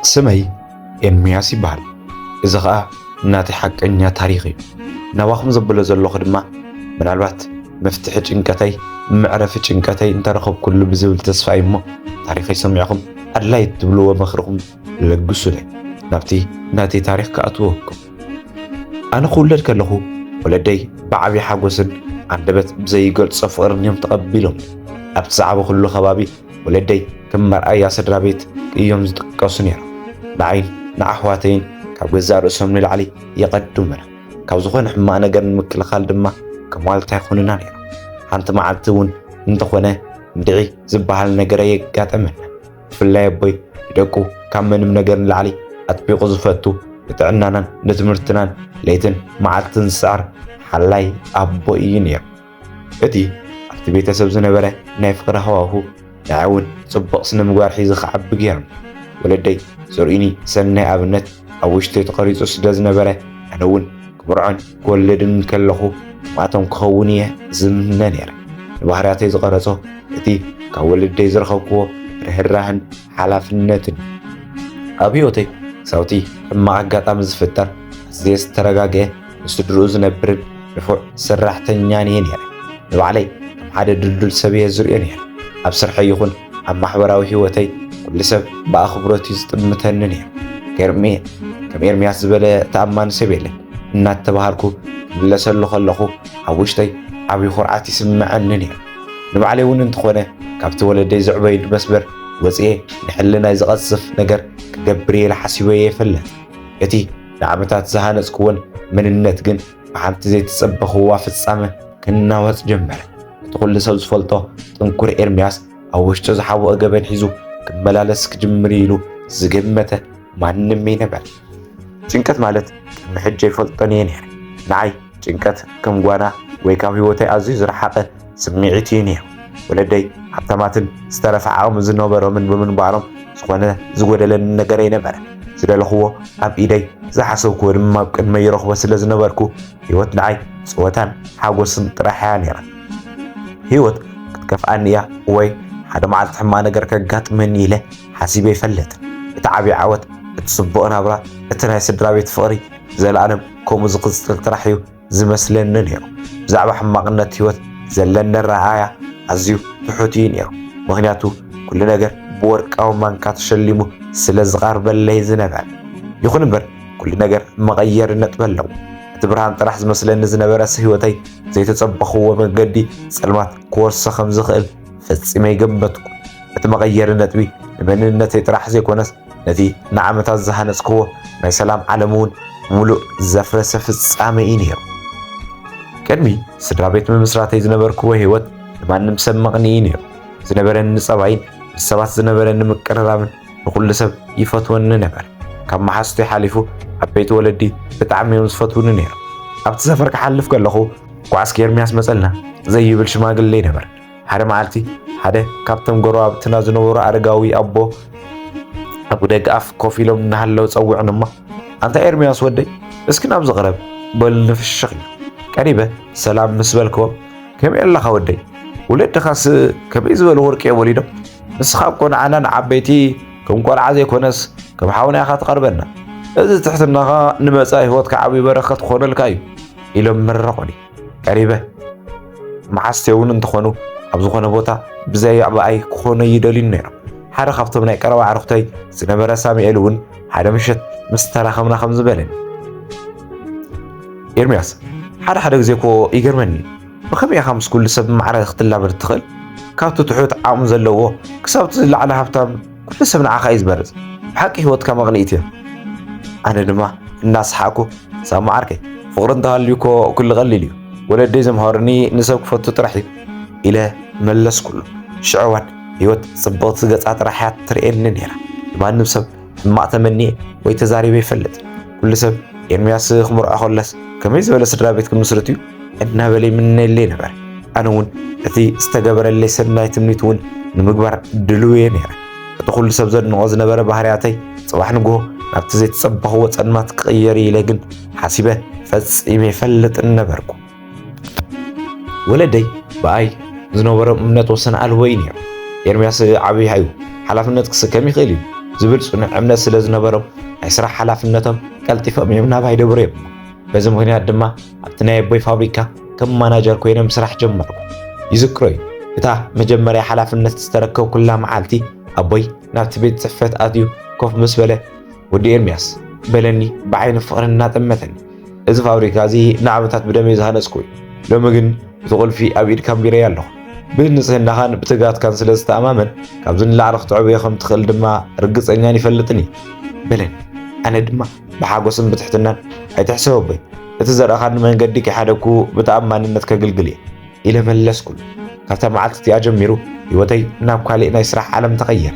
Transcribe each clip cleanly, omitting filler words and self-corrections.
سمي إرمياس يبال إذا خا ناتي حق إني تاريخي نواخم زبلة زلو خدمة من الوقت مفتح إنكتي معرفة إنكتي أنت رخب كل بزول تسفاي مو تاريخي سمعكم ألا يتبلوا مخرهم للجسد ناتي تاريخ كأتوهكم أنا خولت له ولدي بعبي حاجوسن عندبت بزي قلت صفر نيم تقبلهم أبصعب كل خبابي ولدي كم مرأي سدرا بيت يوم زدقاسن بعين نعحواتين كاب جزار اسم العلي يقدمنا كاب زخون حما أنا جن مكل خالد ما كمال تاخوننا نير حنت معتون انت خونا ندعي زبال نجري قات أمنا في الله يبوي يدقو كم من نجر العلي أتبيق زفتو يتعنانا نتمرتنا ليتن معتن سعر حلاي أبوي نير أدي أكتبيت سبزنا بره نافقر هواه نعون صبق سنة مقار حيز خعب بجيرم ولدي زريني سنة أبنت أوشتي تقريز أسدازنا بره أنون كبرعن كولدن كلخو وعطم كخونية زمنانير البحرياتي زغرزو أدي كولدي زرخوكو رهرهن حلافنتن أبيوتي صوتي لما عقات أمز فتر أزديس ترقاقه نستدروز نبرد رفوع سرحتنياني ينير وعلي حدا دلدل سبيه زريان ينير أبصر حيخون عم محبراوي هوتي كل سب بأخبرتي زتمتنن ينير كم إرمياس زبالة تأمان سبيله إنات تبهاركو بلا سلو خلقو عوشتي عبي خرعاتي سمعنن ينير نبعلي ونن تخونه كابت ولدي زعبيد مسبر وزيه نحلنا يزغصف نجر كجبري لحسيوية يفلت يتي نعمتات زهانس كون من النتجن وحنت زي تصبح هو في السماء كنا وتجمر تقول لسوز فلطة تنكر إرمياس أو وش تزحوا أجابن حيزو كملالس كجمريلو زجمته مع النمي نبل جنكت مالت محجة فلطانين يعني نعي جنكت كم جوانا ويكافي وتي عزيز رحقة سمعتيني ولدي حتى ماتن استرفع عام زنوبر من بعرم سخوانا زود لنا نجري نبر سيدا لخوه أب إيدي زحسو كور ما بكن ما يروح بس لازم نبركو هيوت نعي صوتان حاوس طرحان يرى هيوت كتكف أنيا وي هذا مع الحما نجر كجات مني له حسيبي فلت تعبي عود تصبقنا برا التناس الدرابي تفقري زي العالم كوم زقز ترحيو زي مسلن نيرو زعبة حماقنا هيوت زلنا الرعاية عزيو تحوتين يرو مغنياتو كل نجر بورك أو مانكات شليمو سلزغار بالله زنبال يخون بر كل نجر مغير نتبلو تبرهان طرح مثلا زنبال سهوتي زي تصبخوا من قدي سلمات كورس خمس خل فصي ما يجبتكم تمغير نتبي من النتي طرح زي كونس نتي نعمة الزهانس كو ما سلام علمون ملو زفرس فصامين يرو كدمي سدرا بيت من مسراتي زنبال كو هيوت ما نمسمغنين يرو زنبال نصبعين السبات زنبال نمكررامن وكل سب يفتون نبر كم حستي حلفو حبيت ولدي بتعمي وصفتون نير أبت سفرك حلف قال له كواسك إرمياس مثلنا زي بالشماغل لي نبر هذا معلتي هذا كابتن قراب تنازنو ورا أرجاوي أبو دقاف كوفي لهم نهلو تصوع نما أنت إرمياس ودي بس كنا أبز غرب بل في الشغل قريبة سلام مسبلكم كم يلا خودي ولد خاص كم يزبل ورك يا وليدو بس خابكون عنا عبيتي كم قال عزي كونس كم حاولنا أخذ قربنا إذا تحت النغا نمساي هو كعبي بركة خون الكاي إلى مرقني قريبة معستيون انتخونو أبزخون بوتا بزاي عباي خون يدلين نير حدا خبط من كروا عرفتي سنبرا سامي إلون حدا مشت مسترخمنا خمس بلن إرمياس حدا زيكو يجرمني بخم يا خمس كل سب معرض اختلا برتخل كاتو تحوت عام زلوه كسبت زل على هفتام كل سب نعاق يزبرز بحكي هوت كما غنيتي أنا لما الناس حاكو سامع عركي فقرن دهاليوكو كل غليليو ولدي زمهارني نسبك فتو ترحي إلى ملس كله شعوان هيوت صبوت سقطات راحات ترئين نيرا ما نبسب ما أتمني ويتزاري بيفلت كل سب إرمياس خمر أخلص كم يزبل سدرابيتكم نصرتيو إنها بلي من اللي نبر أنا ون أتي استجبر اللي سرنا يتمنيتون نمجبر دلوين نيرا تقول سبزر نغاز نبر بحرياتي صباح نجوه نبتزي تصبح وتصنما تغيري لكن حسيبه فصيمي فلت النبركو ولدي باي زنوبر امنت وسن الوين إرمياس عبي هايو حلفنت كم يخيل ዝብል ጽኑዕ እምነት ስለ ዝነበሮም ናይ ስራሕ ሓላፍነቶም ቀልጢፎም እዮም ናብ ኣይደብሩ እዮም። በዚ ምክንያት ድማ ኣብቲ ናይ ኣቦይ ፋብሪካ ከም ማናጀር ኮይኖም ስራሕ ጀመርኩ። ይዝክሮ እዩ እታ መጀመርያ ሓላፍነት ዝተረከብኩላ መዓልቲ ኣቦይ ናብቲ ቤት ጽሕፈት ኣትዩ ኮፍ ምስ በለ ወዲ ኤርምያስ በለኒ ብዓይኒ ፍቕሪ እናጠመተኒ እዚ ፋብሪካ እዚ ንዓመታት ብደመይ ዝሃነጽኩ እዩ። ሎሚ ግን እቲ ቁልፊ ኣብ ኢድካ ቢረይ ኣለኹ። ብንጽህናኻን ብትጋትካን ስለ ዝተኣማመን ካብዚ ንላዕሊ ክትዕብዮ ከም ትኽእል ድማ ርግጸኛን ይፈልጥኒ በለኒ። ኣነ ድማ ብሓጎስን ብትሕትናን ኣይትሕሰብ ኣቦይ እቲ ዘረኻኒ መንገዲ ከይሓደኩ ብተኣማንነት ከግልግል እየ ኢለ መለስኩሉ። ካብታ መዓልቲ እቲኣ ጀሚሩ ህይወተይ ናብ ካልእ ናይ ስራሕ ዓለም ተቐየረ።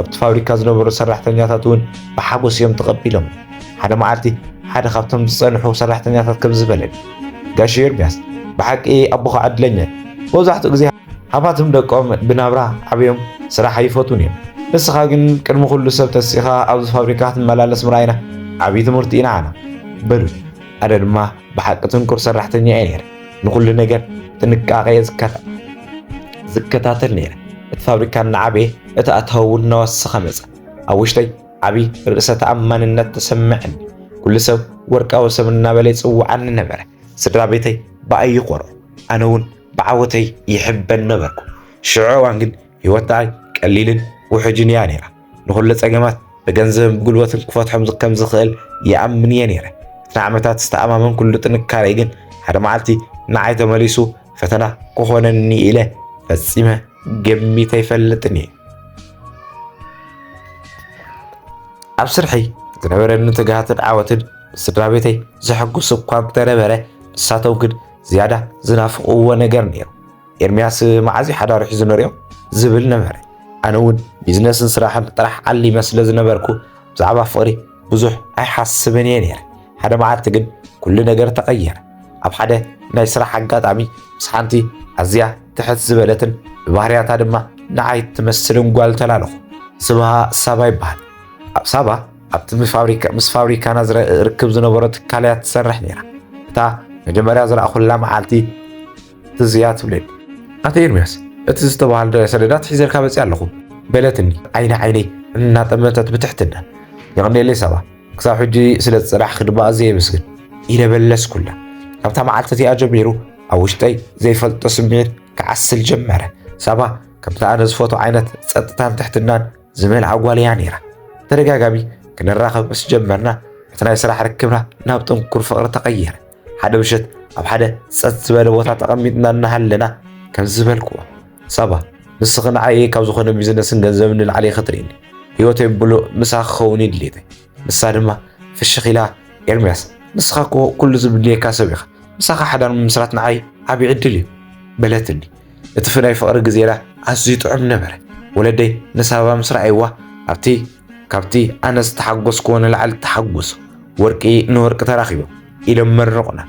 ኣብቲ ፋብሪካ ዝነበሩ ሰራሕተኛታት እውን ብሓጎስ እዮም ተቐቢሎም። ሓደ መዓልቲ ሓደ ካብቶም ዝጸንሑ ሰራሕተኛታት ከም ዝበለኒ ጋሽ ኤርምያስ ብሓቂ ኣቦኻ ዕድለኛ መብዛሕትኡ ግዜ ሃፋትም ደቆም ብናብራ ዓብዮም ስራሕ ኣይፈቱን እዮም። ንስኻ ግን ቅድሚ ኩሉ ሰብ ተሲኻ ኣብዚ ፋብሪካ ክትመላለስ ምርኣይና ዓብዪ ትምህርቲ ኢና ዓና በሉ። ኣነ ድማ ብሓቂ ትንኩር ሰራሕተኛ እየ ነይረ። ንኩሉ ነገር ጥንቃቐ ዝከታተል ነይረ። እቲ ፋብሪካ እናዓበየ እቲ ኣታዊ እውን እናወሰኸ መፀ። ኣብ ውሽጠይ ዓብዪ ርእሰ ተኣማንነት ተሰምዐኒ። ኩሉ ሰብ ወርቃዊ ሰብ እናበለ ይፅውዓኒ ነበረ። ስድራ ቤተይ ብኣይ ይቆርዑ፣ ኣነ እውን ብዓወተይ ይሕበን ነበርኩ። ሽዑ እዋን ግን ህይወተይ ቀሊልን ውሕጅን እያ ነይራ። ንኩሉ ፀገማት ብገንዘብን ብጉልበትን ክፈትሖም ከም ዝኽእል ይኣምን እየ ነይረ። እቲ ንዓመታት ዝተኣማመን ኩሉ ጥንካረይ ግን ሓደ መዓልቲ ንዓይ ተመሊሱ ፈተና ክኾነኒ ኢለ ፈፂመ ገሚተ ይፈልጥን እየ። ኣብ ስርሐይ ዝነበረኒ ትግሃትን ዓወትን ስድራ ቤተይ ዘሐጉስ እኳ እንተነበረ ንሳቶም ግን ዝያዳ ዝናፍቕዎ ነገር ነይሩ። ኤርምያስ መዓዝ ሓዳር ሒዙ ንሪኦ ዝብል ነበረ። ኣነ እውን ቢዝነስን ስራሕን ጥራሕ ዓሊመ ስለ ዝነበርኩ ብዛዕባ ፍቕሪ ብዙሕ ኣይሓስብን እየ ነይረ። ሓደ መዓልቲ ግን ኩሉ ነገር ተቐየረ። ኣብ ሓደ ናይ ስራሕ ኣጋጣሚ ምስ ሓንቲ ኣዝያ ትሕት ዝበለትን ብባህርያታ ድማ ንዓይ ትመስልን ጓል ተላለኹ። ስምሃ ሳባ ይበሃል። ሳባ ኣብቲ ምስ ፋብሪካና ዝርክብ ዝነበሮ ትካልያት ትሰርሕ ነይራ። እታ መጀመርያ ዝረኣኹላ መዓልቲ ትዝያ ትብለኒ ኣቶ ኤርምያስ እቲ ዝተባህለ ሰነዳት ሒዘልካ መፅእ ኣለኹ በለትኒ። ዓይነይ እናጠመተት ብትሕትና ይቕኒለይ ሳባ ክሳብ ሕጂ ስለ ዝፅራሕ ድማ ኣዝየ የመስግን ኢለ በለስኩላ። ካብታ መዓልቲ እቲኣ ጀሚሩ ኣብ ውሽጠይ ዘይፈልጦ ስምዒት ክዓስል ጀመረ። ሳባ ከምታ ኣነ ዝፈቶ ዓይነት ፀጥታን ትሕትናን ዝመልዓ ጓል እያ ነይራ። ተደጋጋሚ ክንራኸብ ምስ ጀመርና እቲ ናይ ስራሕ ርክብና ናብ ጥንኩር ፍቕሪ ተቐየረ። ሓደ ምሸት ኣብ ሓደ ፀጥ ዝበለ ቦታ ተቐሚጥና እናሃለና ከም ዝበልክዎ ሳባ ንስኺ ንዓየ ካብ ዝኾነ ቢዝነስን ገንዘብን ንላዕሊ ክትርኢኒ ህይወተይ ብሉእ ምሳኺ ክኸውን እዩ ድሌተይ። ንሳ ድማ ፍሽኽ ኢላ ኤርምያስ ንስኻ እኮ ኩሉ ዝብልየካ ሰብ ኢኻ፣ ምሳኻ ሓዳር ምምስራት ንዓይ ዓብዪ ዕድል እዩ በለትኒ። እቲ ፍናይ ፍቕሪ ግዜና ኣዝዩ ጥዑም ነበረ። ወለደይ ንሳባ ምስ ረኣይዋ ካብቲ ኣነ ዝተሓጎስክዎ ንላዕሊ ተሓጎሱ ወርቂ ንወርቂ ተራኺቦም ኢሎም መርቑና።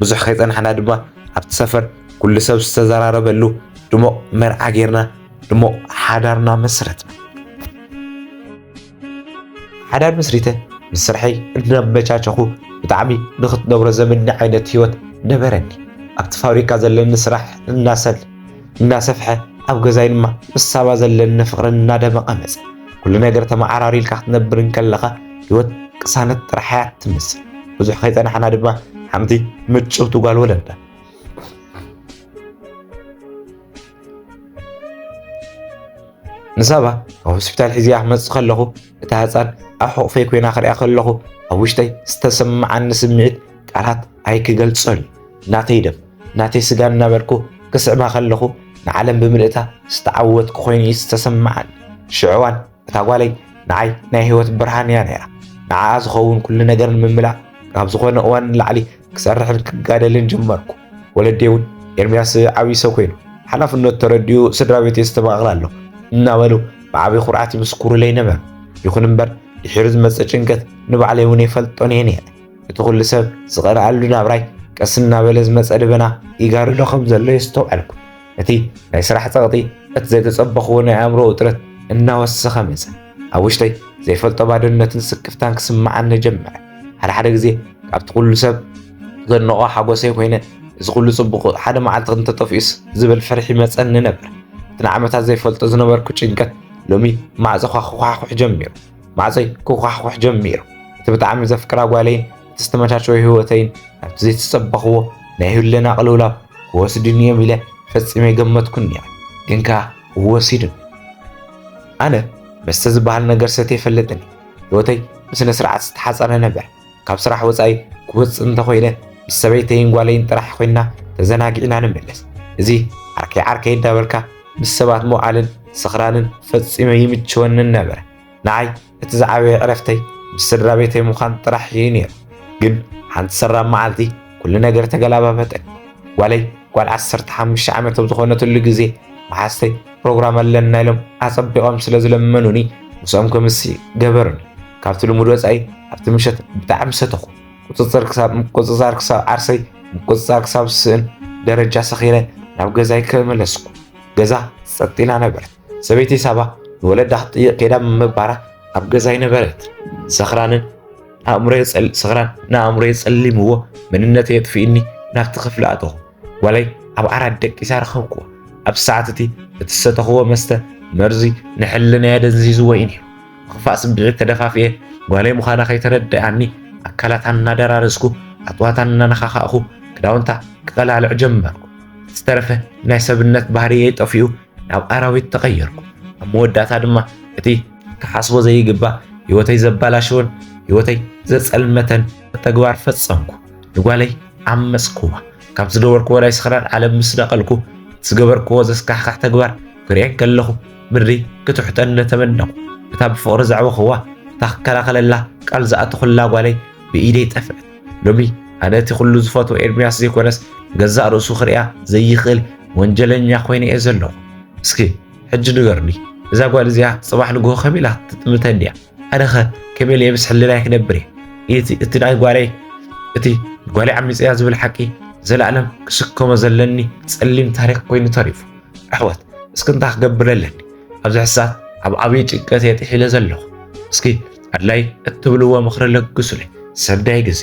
ብዙሕ ከይፀናሕና ድማ ኣብቲ ሰፈር ኩሉ ሰብ ዝተዘራረበሉ ድሙቕ መርዓ ጌርና ድሙቕ ሓዳርና መስረትና። ሓዳር መስሪተ ምስ ስርሐይ እናመቻቸኹ ብጣዕሚ ንኽትነብሮ ዘመኒ ዓይነት ህይወት ነበረኒ። ኣብቲ ፋብሪካ ዘለኒ ስራሕ እናሰፍሐ ኣብ ገዛይ ድማ ምስ ሳባ ዘለኒ ፍቕሪ እናደመቐ መፀ። ኩሉ ነገር ተመዓራሪልካ ክትነብር ከለኻ ህይወት ቅሳነት ጥራሕ እያ ትመስል። ብዙሕ ከይፀናሕና ድማ ሓንቲ ምጭውቲ ጓል ወለድና። ንሳባ ኣብ ሆስፒታል ሒዝያ ክመፅእ ከለኹ እታ ህፃን ኣብ ሕቑፈይ ኮይና ክሪኣ ከለኹ ኣብ ውሽጠይ ዝተሰምዓኒ ስምዒት ቃላት ኣይክገልፆን። ናተይ ደም ናተይ ስጋ እናበልኩ ክስዕማ ከለኹ ንዓለም ብምልእታ ዝተዓወትኩ ኮይኑ ዝተሰምዓኒ። ሽዑ እዋን እታ ጓለይ ንዓይ ናይ ህይወት ብርሃን እያ ነይራ። ንዓኣ ዝኸውን ኩሉ ነገር ንምምላእ ካብ ዝኾነ እዋን ንላዕሊ ክሰርሕን ክጋደልን ጀመርኩ። ወለደይ እውን ኤርምያስ ዓብዪ ሰብ ኮይኑ ሓላፍነት ተረዲኡ ስድራ ቤተይ ዝተማቕል ኣሎ እናበሉ ብዓብዪ ኩርዓት ይምስክሩለይ ነበሩ። ይኹን እምበር ድሒሩ ዝመፅእ ጭንቀት ንባዕለይ እውን የፈልጦን እየ ነይረ። እቲ ኩሉ ሰብ ዝቐርኣሉ ናብራይ ቀስ እናበለ ዝመፀ ድበና ይጋርዶ ከም ዘሎ የስተውዐልኩ። እቲ ናይ ስራሕ ፀቕጢ እቲ ዘይተፀበኽዎ ናይ ኣእምሮ ውጥረት እናወሰኸ መፀ። ኣብ ውሽጠይ ዘይፈልጦ ባዶነትን ስክፍታን ክስማዓኒ ጀመረ። ሓደ ግዜ ካብቲ ኩሉ ሰብ ዘንቆ ሓጎሰይ ኮይነ እዚ ኩሉ ፅቡቕ ሓደ መዓልቲ እንተጠፊኡስ ዝብል ፍርሒ መፀኒ ነበር። እቲ ንዓመታት ዘይፈልጦ ዝነበርኩ ጭንቀት ሎሚ ማዕፀ ኳሕኩሕ ጀሚሩ። ማዕፀይ ክኳሕኩሕ ጀሚሩ እቲ ብጣዕሚ ዘፍቅራ ጓለይን ዝተመቻቸወ ህይወተይን ናብቲ ዘይተፀበኽዎ ናይ ህልና ቅልውላው ክወስድኒ እዮም ኢለ ፈፂመ ገመትኩን እያ ግን ከዓ ወሲድን ኣነ መስተ ዝበሃል ነገር ሰተ የፈለጥኒ ህይወተይ ብስነ ስርዓት ዝተሓፀረ ነበር ካብ ስራሕ ወፃኢ ክወፅእ እንተኮይነ ምስ ሰበይተይን ጓለይን ጥራሕ ኮይና ተዘናጊዕና ንመለስ እዚ ዓርከይ እንዳበልካ ምስ ሰባት መውዓልን ስኽራንን ፈፂመ ይምችወንን ነበረ ንዓይ እቲ ዝዓበየ ዕረፍተይ ምስ ስድራ ቤተይ ምዃን ጥራሕ እዩ ነይሩ ግን ሓንቲ ሰራብ መዓልቲ ኩሉ ነገር ተገላባበጠን ጓለይ ጓል 15 ዓመት ዝኾነትሉ ግዜ መሓስተይ ፕሮግራም ኣለና ኢሎም ኣፀቢቖም ስለ ዝለመኑኒ ምስኦም ከምሲ ገበሩኒ ካብቲ ልሙድ ወፃኢ ኣብቲ ምሸት ብጣዕሚ ሰተኹ ምቁፅፃር ክሳብ ዓርሰይ ምቁፅፃር ክሳብ ስእን ደረጃ ሰኺረ ናብ ገዛይ ከመለስኩ ገዛ ፀጥ ኢላ ነበረት ሰበይቲ ሳባ ንወለዳ ክትጥይቕ ከይዳ ምባራ ኣብ ገዛይ ነበረት ሰኽራን ንኣእምሮየ ፀሊምዎ መንነተይ የጥፊእኒ ናብቲ ክፍሊ ኣተኹ ጓለይ ኣብ ዓራት ደቂሳ ረኸብክዎ ኣብ ሰዓት እቲ እትሰተኽዎ መስተ መርዚ ንሕልናየ ደንዚዝዎ እዩ ነይሩ ክፋእ ስምዒት ተደፋፍየ ጓለይ ምዃና ከይተረድኣኒ ኣካላታን እናደራረስኩ ኣጥዋታን እናነኻኻእኹ ክዳውንታ ክቀላልዕ ጀመርኩ ዝተረፈ ናይ ሰብነት ባህርየይ ጠፊኡ ናብ ኣራዊት ተቐየርኩ ኣብ መወዳእታ ድማ እቲ ክሓስቦ ዘይግባእ ህይወተይ ዘባላሸወን ህይወተይ ዘፀልመተን ተግባር ፈጸምኩ ንጓለይ ዓመፅክዋ ካብ ዝገበርክዎ ናይ ስኽራን ዓለም ምስ ነቐልኩ ዝገበርክዎ ዘስካሕካሕ ተግባር ክሪአን ከለኹ ምድሪ ክትሕጠኒ ተመነኹ እታ ብፍቕሪ ዘዕበኽዋ እታ ክከላኸለላ ቃል ዝኣተኹላ ጓለይ ብኢደይ ጠፍዐት ሎሚ ኣነ እቲ ኩሉ ዝፈትዎ ኤርምያስ ዘይኮነስ ገዛእ ርእሱ ክሪኣ ዘይኽእል ወንጀለኛ ኮይነ እየ ዘለኹ እስኪ ሕጂ ንገርኒ እዛ ጓል እዚኣ ፅባሕ ንግሆ ከመይ ኢላ ትጥምተኒ እያ ኣነ ኸ ከመይ ኢለ ምስ ሕልናይ ክነብር እየ እቲ ናይ ጓለይ ዓሚፅያ ዝብል ሓቂ ዘለኣለም ክስከሞ ዘለኒ ፀሊም ታሪክ ኮይኑ ተሪፉ ኣሕዋት እስኪ እንታይ ክገብር ኣለኒ ኣብዚ ሕሳት ኣብ ዓብዪ ጭንቀት የጥሒለ ዘለኹ እስኪ ኣድላይ እትብልዎ ምኽሪ ለግሱለይ ሰናይ ግዜ